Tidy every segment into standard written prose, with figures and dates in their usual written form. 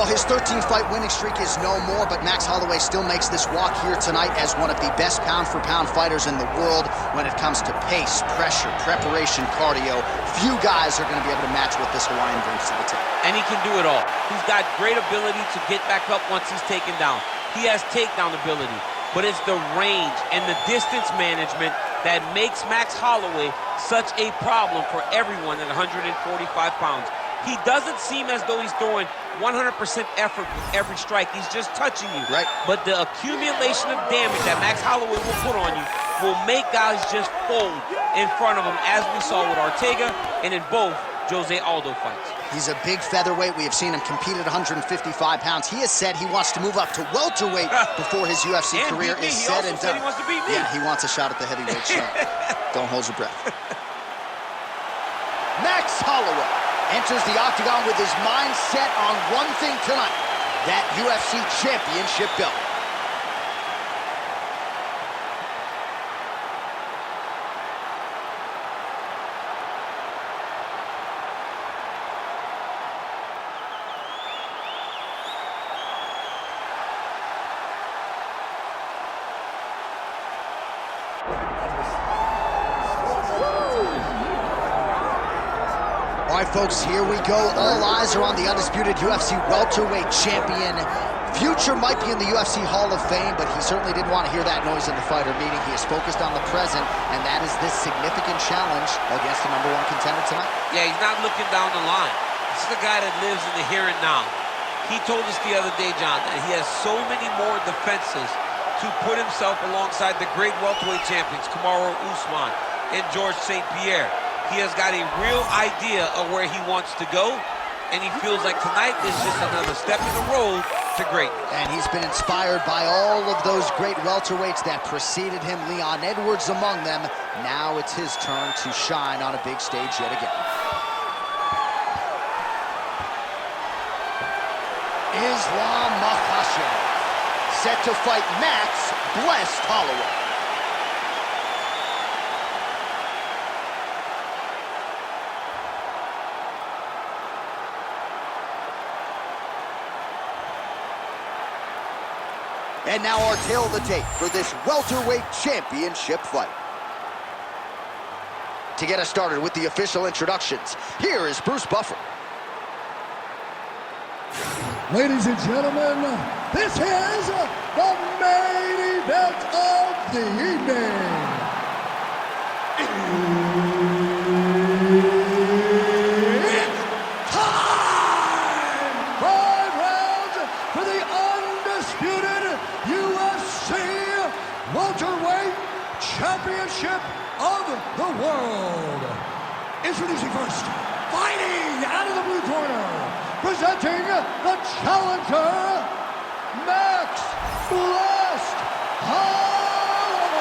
Well, his 13-fight winning streak is no more, but Max Holloway still makes this walk here tonight as one of the best pound-for-pound fighters in the world when it comes to pace, pressure, preparation, cardio. Few guys are going to be able to match what this Hawaiian brings to the table. And he can do it all. He's got great ability to get back up once he's taken down. He has takedown ability, but it's the range and the distance management that makes Max Holloway such a problem for everyone at 145 pounds. He doesn't seem as though he's throwing 100% effort with every strike. He's just touching you. Right. But the accumulation of damage that Max Holloway will put on you will make guys just fold in front of him, as we saw with Ortega and in both Jose Aldo fights. He's a big featherweight. We have seen him compete at 155 pounds. He has said he wants to move up to welterweight before his UFC career is said and done. He wants to beat me. Yeah, he wants a shot at the heavyweight champ. Don't hold your breath. Max Holloway enters the octagon with his mind set on one thing tonight, that UFC championship belt. All right, folks, here we go. All eyes are on the undisputed UFC welterweight champion. Future might be in the UFC Hall of Fame, but he certainly didn't want to hear that noise in the fighter meeting. He is focused on the present, and that is this significant challenge against the #1 contender tonight. Yeah, he's not looking down the line. This is the guy that lives in the here and now. He told us the other day, John, that he has so many more defenses to put himself alongside the great welterweight champions, Kamaru Usman and George St. Pierre. He has got a real idea of where he wants to go, and he feels like tonight is just another step in the road to greatness. And he's been inspired by all of those great welterweights that preceded him, Leon Edwards among them. Now it's his turn to shine on a big stage yet again. Islam Makhachev, set to fight Max Blessed Holloway. And now our tale of the tape for this welterweight championship fight. To get us started with the official introductions, here is Bruce Buffer. Ladies and gentlemen, this is the main event of the evening. It's time! 5 rounds for the undisputed UFC welterweight championship of the world. Introducing first, fighting out of the blue corner, presenting the challenger, Max Blessed Holloway.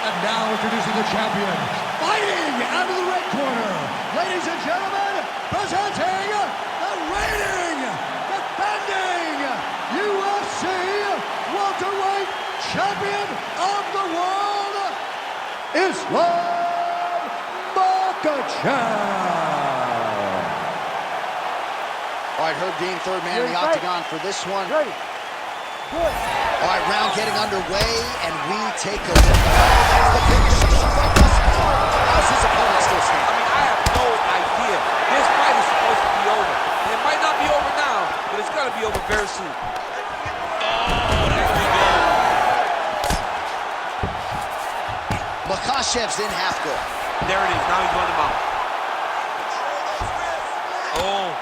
And now introducing the champion, fighting out of the red corner, ladies and gentlemen, presenting the reigning, defending UFC welterweight champion of the world, Islam Makhachev. All right, Herb Dean, third man in the octagon for this one. Ready. Good. All right, round getting underway, and we take a look. That's the biggest fight thus far. How's his opponent still I standing? mean, I have no idea. This fight is supposed to be over. And it might not be over now, but it's got to be over very soon. Oh, there we go. Makhachev's in half guard. There it is. Now he's on the mount. Oh.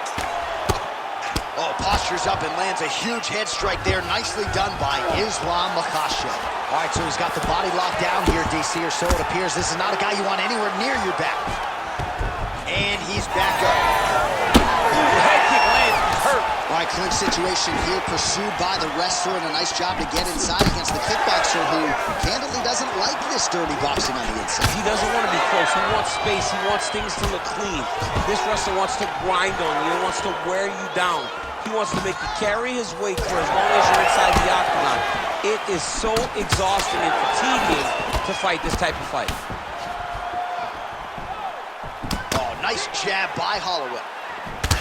Oh, postures up and lands a huge head strike there. Nicely done by Islam Makhachev. All right, so he's got the body locked down here, DC, or so it appears. This is not a guy you want anywhere near your back. And he's back up. Ooh, head kick lands. He's hurt. All right, clinch situation here, pursued by the wrestler, and a nice job to get inside against the kickboxer, who candidly doesn't like this dirty boxing on the inside. He doesn't want to be close. He wants space. He wants things to look clean. This wrestler wants to grind on you. He wants to wear you down. He wants to make you carry his weight for as long as you're inside the octagon. It is so exhausting and fatiguing to fight this type of fight. Oh, nice jab by Holloway.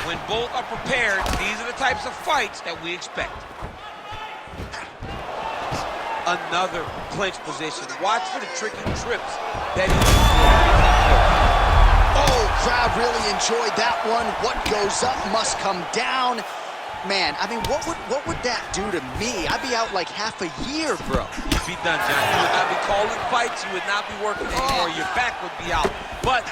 When both are prepared, these are the types of fights that we expect. Another clinch position. Watch for the tricky trips that he uses. Oh, crowd really enjoyed that one. What goes up must come down. Man, I mean, what would that do to me? I'd be out like half a year, bro. You'd be done, John. You would not be calling fights. You would not be working anymore. Your back would be out. But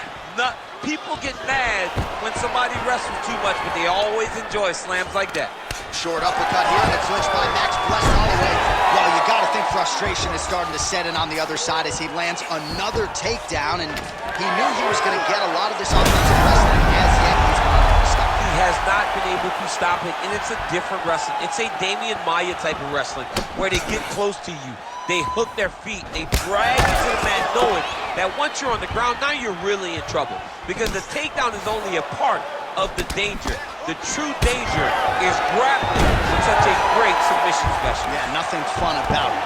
people get mad when somebody wrestles too much, but they always enjoy slams like that. Short uppercut here, and a clinch by Max blessed Holloway. Well, you got to think frustration is starting to set in on the other side as he lands another takedown, and he knew he was going to get a lot of this offensive wrestling. As yet, he's been unable to stop. He has not been able to stop it, and it's a different wrestling. It's a Damian Maia type of wrestling, where they get close to you, they hook their feet, they drag you to the mat, knowing that once you're on the ground, now you're really in trouble, because the takedown is only a part of the danger. The true danger is grappling with such a great submission special. Yeah, nothing fun about it.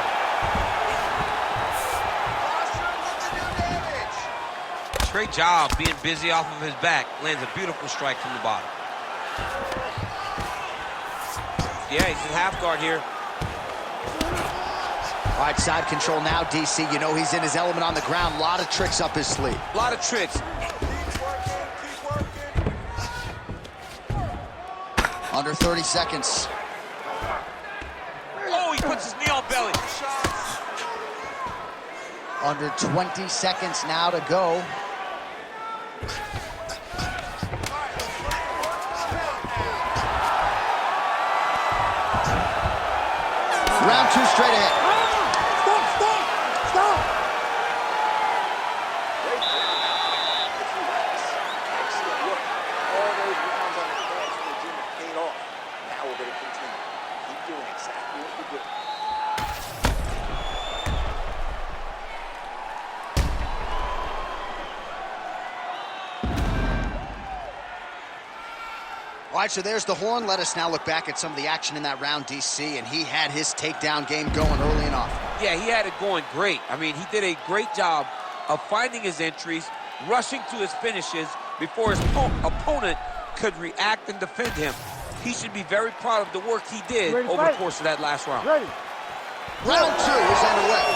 Great job being busy off of his back. Lands a beautiful strike from the bottom. Yeah, he's in half guard here. All right, side control now, DC. You know he's in his element on the ground. A lot of tricks up his sleeve. A lot of tricks. Under 30 seconds. Oh, he puts his knee on belly. Under 20 seconds now to go. Round two straight ahead. Stop! All right, so there's the horn. Let us now look back at some of the action in that round, DC, and he had his takedown game going early and often. Yeah, he had it going great. I mean, he did a great job of finding his entries, rushing to his finishes before his opponent could react and defend him. He should be very proud of the work he did over the course of that last round. Ready. Round two is underway.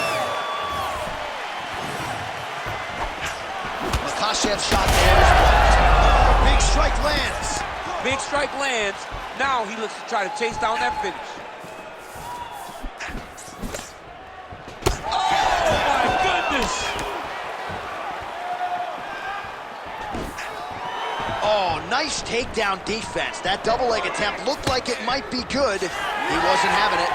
Makhachev's shot there is blocked. Big strike lands. Big strike lands. Now he looks to try to chase down that finish. Oh, my goodness. Oh, nice takedown defense. That double leg attempt looked like it might be good. He wasn't having it.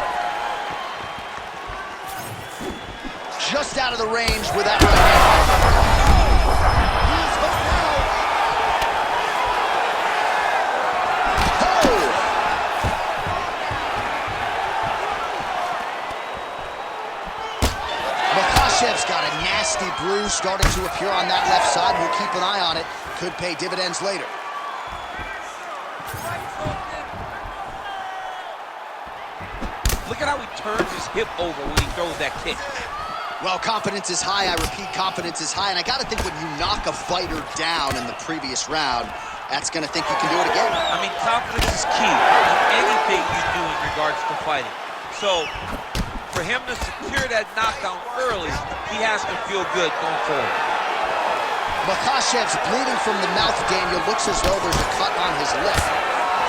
Just out of the range with that right hand. He's hooked now. Makhachev's got a nasty bruise starting to appear on that left side. We'll keep an eye on it. Could pay dividends later. Look at how he turns his hip over when he throws that kick. Well, confidence is high. I repeat, confidence is high. And I got to think when you knock a fighter down in the previous round, that's going to think you can do it again. I mean, confidence is key in anything you do in regards to fighting. So, for him to secure that knockdown early, he has to feel good going forward. Makhachev's bleeding from the mouth, Daniel. Looks as though there's a cut on his lip.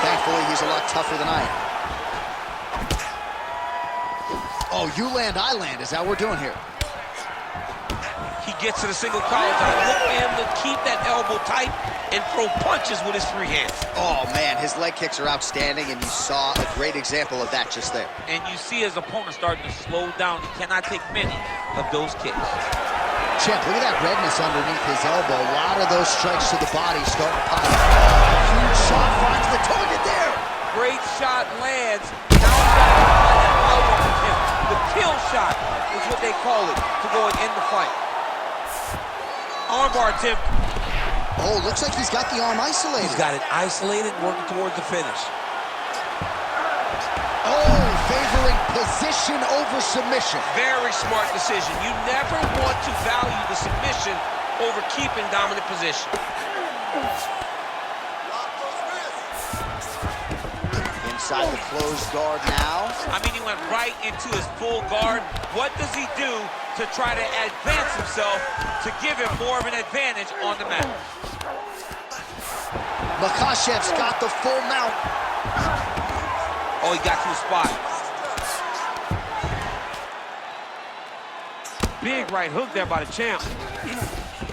Thankfully, he's a lot tougher than I am. Oh, you land, I land. Is that what we're doing here? He gets to the single collar tie. Look for him to keep that elbow tight and throw punches with his free hands. Oh, man, his leg kicks are outstanding, and you saw a great example of that just there. And you see his opponent starting to slow down. He cannot take many of those kicks. Champ, look at that redness underneath his elbow. A lot of those strikes to the body starting to pop. Huge shot finds the target there. Great shot lands. Now he's got to apply that power on him. The kill shot is what they call it to go and end the fight. Armbar attempt. Oh, looks like he's got the arm isolated. He's got it isolated, working towards the finish. Oh, favoring position over submission. Very smart decision. You never want to value the submission over keeping dominant position. Inside the closed guard now. I mean, he went right into his full guard. What does he do to try to advance himself to give him more of an advantage on the mat? Makhachev's got the full mount. Oh, he got to the spot. Big right hook there by the champ.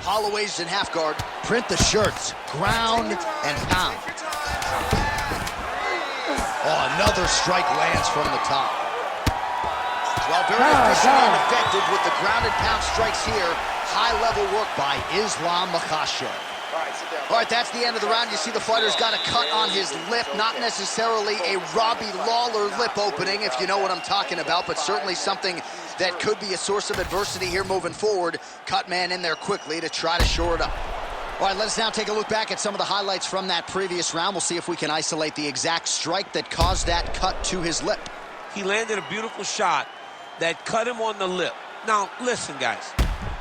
Holloway's in half guard. Print the shirts. Ground and pound. Oh, another strike lands from the top. Well, very efficient and effective with the ground and pound strikes here. High-level work by Islam Makhachev. All right, that's the end of the round. You see the fighter's got a cut on his lip. Not necessarily a Robbie Lawler lip opening, if you know what I'm talking about, but certainly something that could be a source of adversity here moving forward. Cut man in there quickly to try to shore it up. All right, let's now take a look back at some of the highlights from that previous round. We'll see if we can isolate the exact strike that caused that cut to his lip. He landed a beautiful shot that cut him on the lip. Now, listen, guys.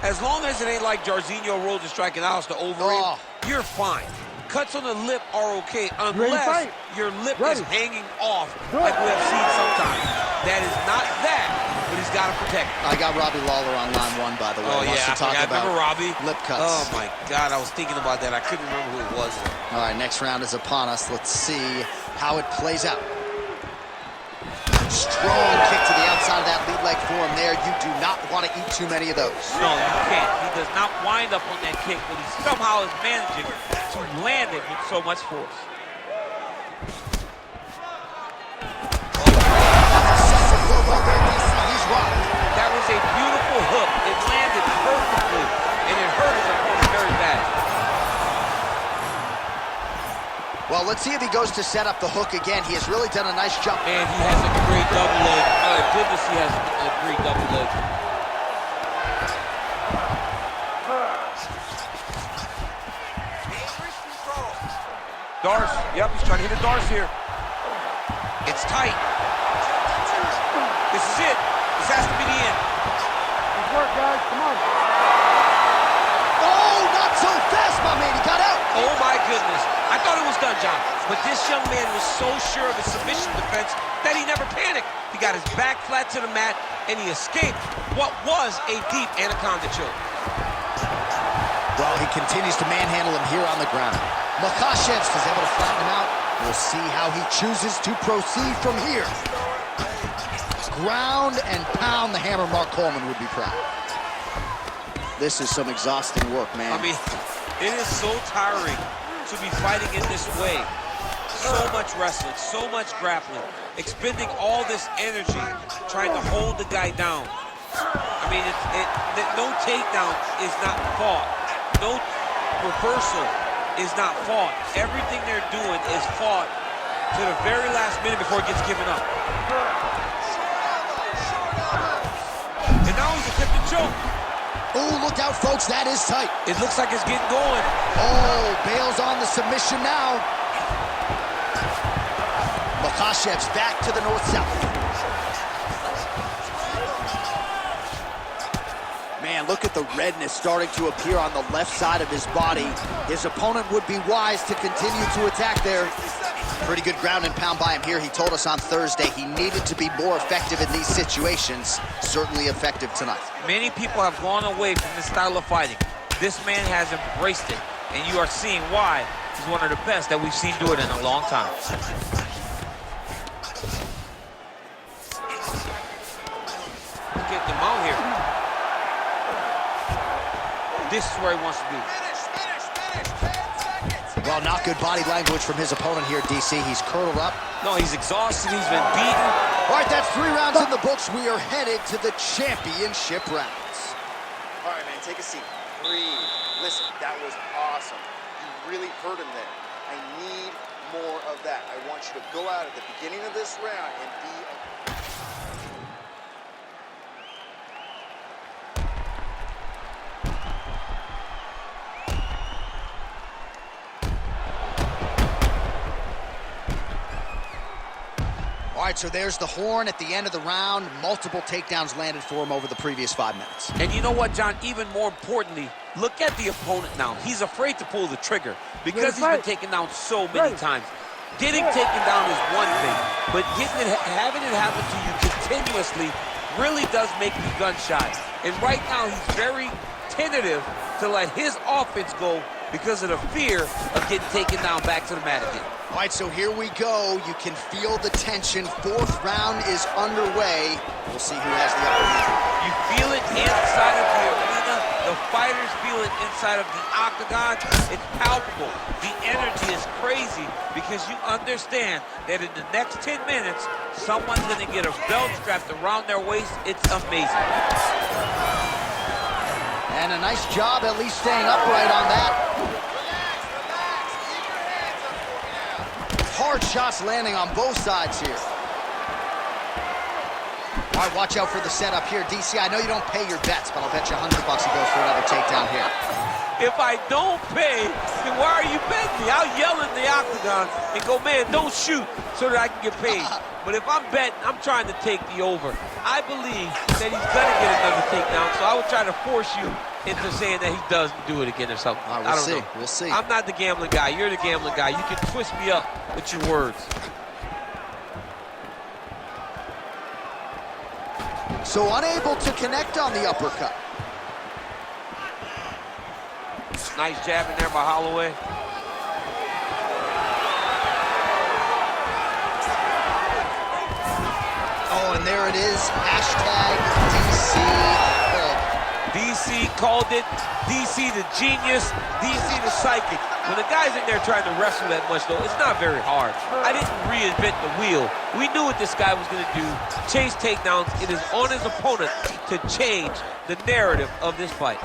As long as it ain't like Jairzinho rolled to striking out to over him, you're fine. Cuts on the lip are okay, unless your lip is hanging off, like we have seen sometimes. That is not that, but he's got to protect it. I got Robbie Lawler on line one, by the way. Oh, yeah, I forgot. Remember Robbie? Lip cuts. Oh, my God, I was thinking about that. I couldn't remember who it was. All right, next round is upon us. Let's see how it plays out. Strong kick to the outside of that lead leg form there. You do not want to eat too many of those. No, you can't. He does not wind up on that kick, but he somehow is managing to land it with so much force. He's rocked. That was a beautiful hook. It landed perfectly, and it hurt his opponent very bad. Well, let's see if he goes to set up the hook again. He has really done a nice job. Man, he has a great double leg. Oh, goodness, he has a great double leg. Darce, yep, he's trying to hit a Darce here. It's tight. This is it. This has to be the end. Good work, guys. Come on. Oh, not so fast, my man. He got out. Oh, my goodness. I thought it was done, John. But this young man was so sure of his submission defense that he never panicked. He got his back flat to the mat, and he escaped what was a deep anaconda choke. Well, he continues to manhandle him here on the ground. Makhachev is able to flatten him out. We'll see how he chooses to proceed from here. Ground and pound. The hammer Mark Coleman would be proud. This is some exhausting work, man. I mean, it is so tiring to be fighting in this way. So much wrestling, so much grappling, expending all this energy trying to hold the guy down. I mean, no takedown is not fought. No reversal is not fought. Everything they're doing is fought to the very last minute before it gets given up. And now he's attempting to choke. Oh, look out, folks. That is tight. It looks like it's getting going. Oh, bails on the submission now. Makhachev's back to the north-south. Man, look at the redness starting to appear on the left side of his body. His opponent would be wise to continue to attack there. Pretty good ground and pound by him here. He told us on Thursday he needed to be more effective in these situations. Certainly effective tonight. Many people have gone away from this style of fighting. This man has embraced it, and you are seeing why he's one of the best that we've seen do it in a long time. Let's get them out here. This is where he wants to be. Well, not good body language from his opponent here, DC. He's curled up. No, he's exhausted. He's been beaten. All right, that's 3 rounds in the books. We are headed to the championship rounds. All right, man, take a seat. Breathe. Listen, that was awesome. You really hurt him there. I need more of that. I want you to go out at the beginning of this round and be a... All right, so there's the horn at the end of the round. Multiple takedowns landed for him over the previous 5 minutes. And you know what, John? Even more importantly, look at the opponent now. He's afraid to pull the trigger because he's been taken down so many times. Getting taken down is one thing, but having it happen to you continuously really does make you gun-shy. And right now, he's very tentative to let his offense go because of the fear of getting taken down back to the mat again. All right, so here we go. You can feel the tension. Fourth round is underway. We'll see who has the upper hand. You feel it inside of the arena. The fighters feel it inside of the octagon. It's palpable. The energy is crazy because you understand that in the next 10 minutes, someone's going to get a belt strapped around their waist. It's amazing. And a nice job at least staying upright on that. Hard shots landing on both sides here. All right, watch out for the setup here. DC, I know you don't pay your bets, but I'll bet you $100 he goes for another takedown here. If I don't pay, then why are you betting me? I'll yell in the octagon and go, man, don't shoot, so that I can get paid. But if I'm betting, I'm trying to take the over. I believe that he's going to get another takedown, so I would try to force you into saying that he doesn't do it again or something. Right, I don't know. We'll see. I'm not the gambling guy. You're the gambling guy. You can twist me up with your words. So unable to connect on the uppercut. Nice jab in there by Holloway. Oh, and there it is. Hashtag DC called. DC called it. DC the genius. DC the psychic. When the guy's in there trying to wrestle that much, though, it's not very hard. I didn't reinvent the wheel. We knew what this guy was going to do. Chase takedowns. It is on his opponent to change the narrative of this fight.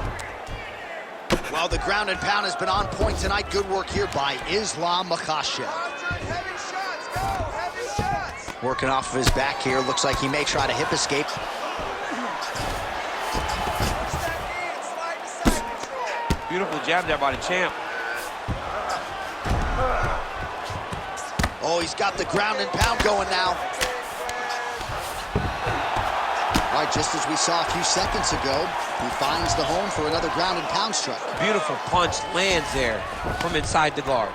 Well, the ground and pound has been on point tonight. Good work here by Islam Makhachev. Heavy shots, go! Heavy shots! Working off of his back here. Looks like he may try to hip escape. Beautiful jab there by the champ. Oh, he's got the ground and pound going now. All right, just as we saw a few seconds ago, he finds the home for another ground and pound strike. Beautiful punch lands there from inside the guard.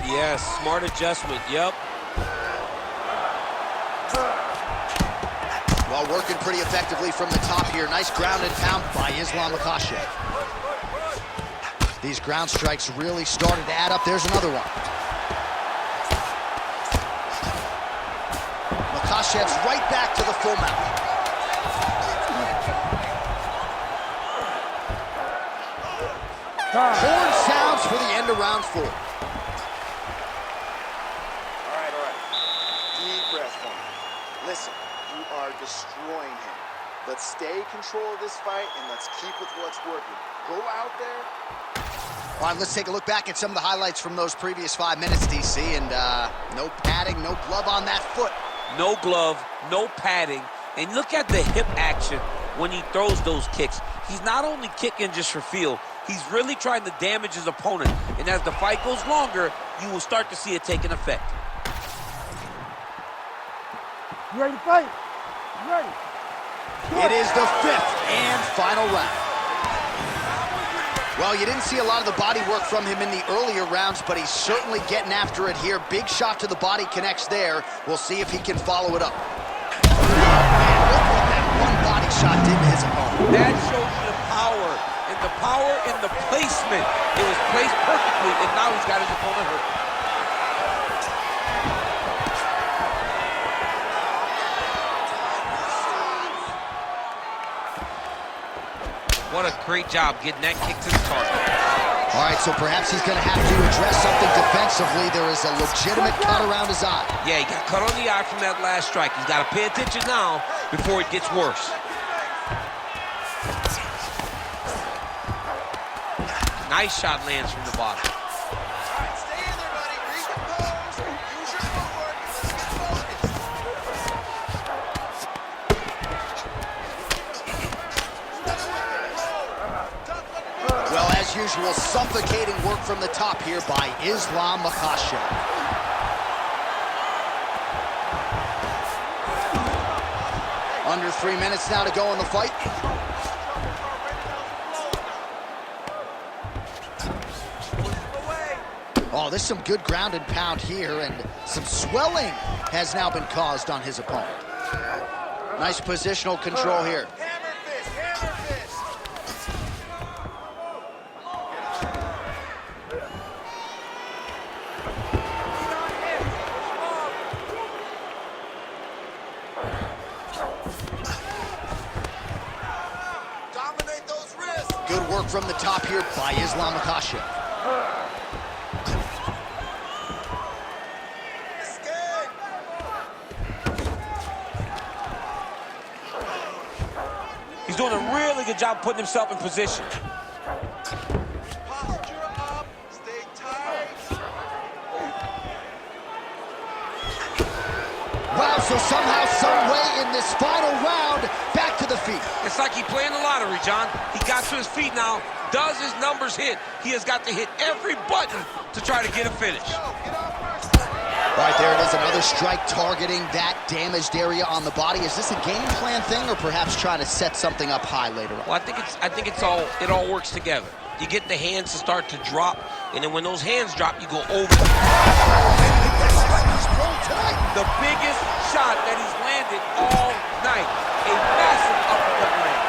Yes, smart adjustment, yep. Well, working pretty effectively from the top here. Nice ground and pound by Islam Makhachev. These ground strikes really started to add up. There's another one. Makhachev's right back to the full mount. Horn sounds for the end of round 4. All right. Deep breath for me. Listen, you are destroying him. Let's stay in control of this fight, and let's keep with what's working. Go out there. All right, let's take a look back at some of the highlights from those previous 5 minutes, DC, and no padding, no glove on that foot. No glove, no padding, and look at the hip action when he throws those kicks. He's not only kicking just for feel, he's really trying to damage his opponent, and as the fight goes longer, you will start to see it take an effect. You ready to fight? You ready? It is the 5th and final round. Well, you didn't see a lot of the body work from him in the earlier rounds, but he's certainly getting after it here. Big shot to the body connects there. We'll see if he can follow it up. Man, look what that one body shot did to his opponent. That shows you the power in the placement. It was placed perfectly, and now he's got his opponent hurt. What a great job getting that kick to the target. All right, so perhaps he's going to have to address something defensively. There is a legitimate cut around his eye. Yeah, he got cut on the eye from that last strike. He's got to pay attention now before it gets worse. Nice shot lands from the bottom. All right, stay in there, buddy. Recompose. Use your footwork. Let's get focused. Well, as usual, suffocating work from the top here by Islam Makhachev. Under 3 minutes now to go in the fight. there's some good ground and pound here, and some swelling has now been caused on his opponent. Nice positional control here. Hammer fist, hammer fist. Dominate those wrists. Good work from the top here by Islam Makhachev. Escape. He's doing a really good job putting himself in position. Posture up. Stay tight. Wow, so somehow, some way in this final round, back to the feet. It's like he's playing the lottery, John. He got to his feet now. Does his numbers hit? He has got to hit every button to try to get a finish. Right there it is, another strike targeting that damaged area on the body. Is this a game plan thing, or perhaps trying to set something up high later on? Well, I think it all works together. You get the hands to start to drop, and then when those hands drop, you go over. The biggest shot that he's landed all night. A massive uppercut land.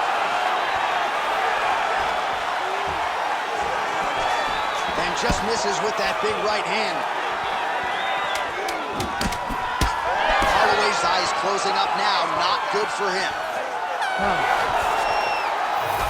And just misses with that big right hand. Holloway's eyes closing up now. Not good for him.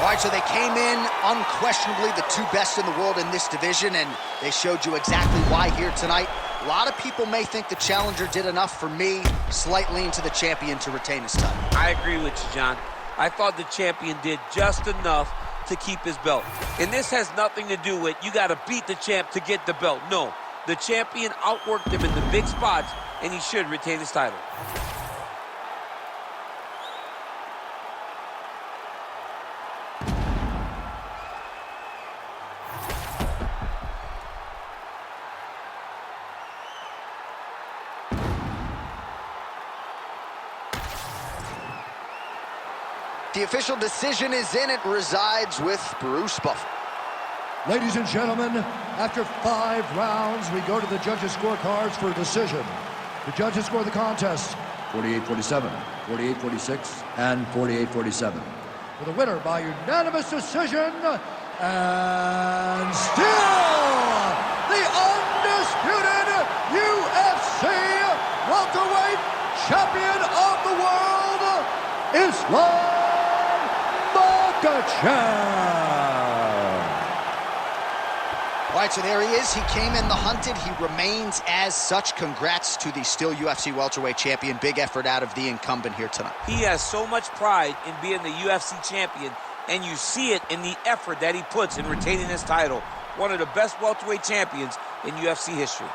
All right, so they came in unquestionably the two best in the world in this division, and they showed you exactly why here tonight. A lot of people may think the challenger did enough. For me, slight lean to the champion to retain his title. I agree with you, John. I thought the champion did just enough to keep his belt. And this has nothing to do with you got to beat the champ to get the belt. No, the champion outworked him in the big spots, and he should retain his title. The official decision is in. It resides with Bruce Buffer. Ladies and gentlemen, after 5 rounds, we go to the judges' scorecards for a decision. The judges score the contest 48-47, 48-46, and 48-47. For the winner by unanimous decision, and still the undisputed UFC welterweight champion of the world, Islam Makhachev. All right, so there he is. He came in the hunted. He remains as such. Congrats to the still UFC welterweight champion. Big effort out of the incumbent here tonight. He has so much pride in being the UFC champion, and you see it in the effort that he puts in retaining his title. One of the best welterweight champions in UFC history.